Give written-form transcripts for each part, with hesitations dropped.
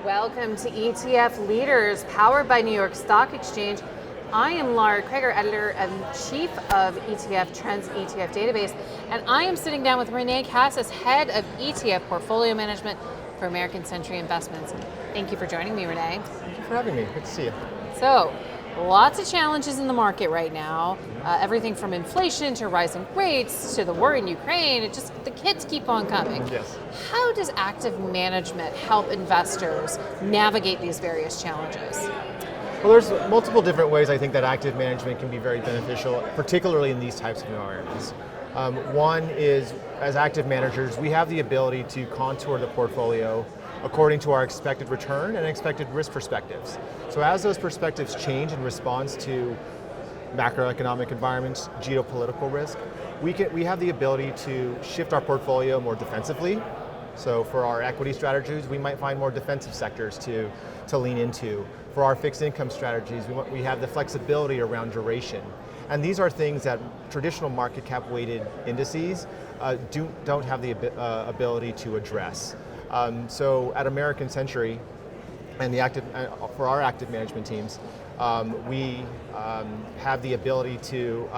Welcome to ETF Leaders, powered by New York Stock Exchange. I am Lara, Crigger, editor and chief of ETF Trends ETF Database, and I am sitting down with Rene Casis, head of ETF Portfolio Management for American Century Investments. Thank you for joining me, Rene. Thank you for having me. Good to see you. So, lots of challenges in the market right now. Everything from inflation to rising rates to the war in Ukraine. The kids keep on coming. Yes. How does active management help investors navigate these various challenges? Well, there's multiple different ways I think that active management can be very beneficial, particularly in these types of environments. One is, as active managers, we have the ability to contour the portfolio according to our expected return and expected risk perspectives. So as those perspectives change in response to macroeconomic environments, geopolitical risk, we have the ability to shift our portfolio more defensively. So for our equity strategies, we might find more defensive sectors to lean into. For our fixed income strategies, we have the flexibility around duration. And these are things that traditional market cap weighted indices don't have the ability to address. So at American Century, and for our active management teams, we have the ability to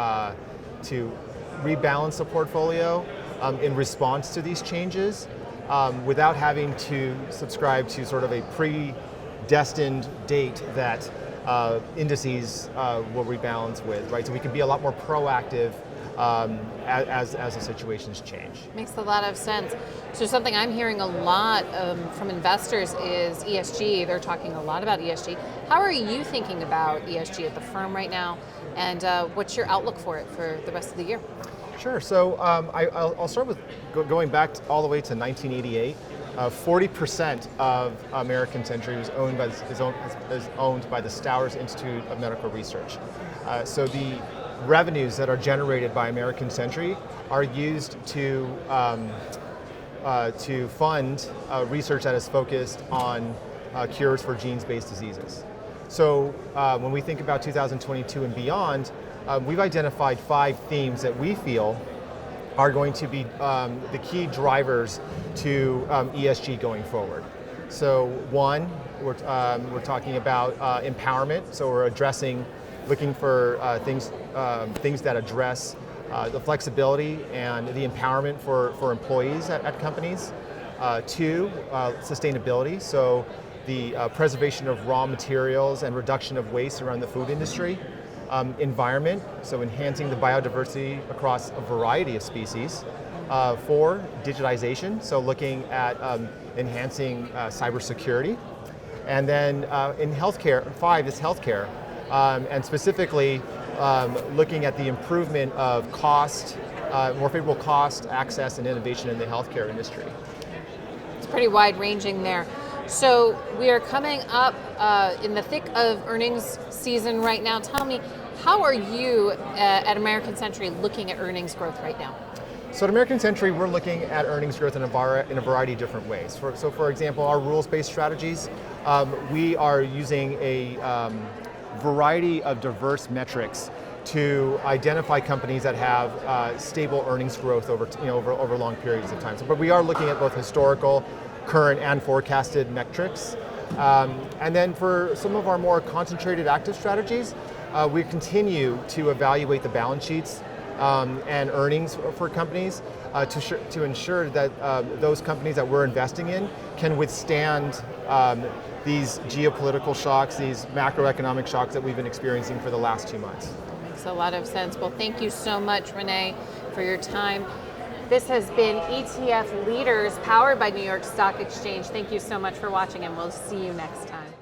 rebalance the portfolio in response to these changes without having to subscribe to sort of a predestined date that indices will rebalance with, right? So we can be a lot more proactive as the situations change. Makes a lot of sense. So something I'm hearing a lot from investors is ESG. They're talking a lot about ESG. How are you thinking about ESG at the firm right now? And what's your outlook for it for the rest of the year? Sure, so I'll start with going back all the way to 1988. 40% of American Century is owned by the Stowers Institute of Medical Research. So the revenues that are generated by American Century are used to fund research that is focused on cures for genes-based diseases. So when we think about 2022 and beyond, we've identified 5 themes that we feel are going to be the key drivers to ESG going forward. So one, we're talking about empowerment. So we're looking for things that address the flexibility and the empowerment for employees at companies. 2, sustainability. So the preservation of raw materials and reduction of waste around the food industry. Environment, so enhancing the biodiversity across a variety of species. 4, digitization, so looking at enhancing cybersecurity. And then in healthcare, 5 is healthcare, and specifically looking at the improvement of cost, more favorable cost, access, and innovation in the healthcare industry. It's pretty wide ranging there. So we are coming up in the thick of earnings season right now. Tell me, how are you at American Century looking at earnings growth right now? So at American Century, we're looking at earnings growth in a variety of different ways. So for example, our rules-based strategies, we are using a variety of diverse metrics to identify companies that have stable earnings growth over long periods of time. But we are looking at both historical, current, and forecasted metrics. And then for some of our more concentrated active strategies, we continue to evaluate the balance sheets and earnings for companies to ensure that those companies that we're investing in can withstand these geopolitical shocks, these macroeconomic shocks that we've been experiencing for the last 2 months. Makes a lot of sense. Well, thank you so much, Rene, for your time. This has been ETF Leaders, powered by New York Stock Exchange. Thank you so much for watching, and we'll see you next time.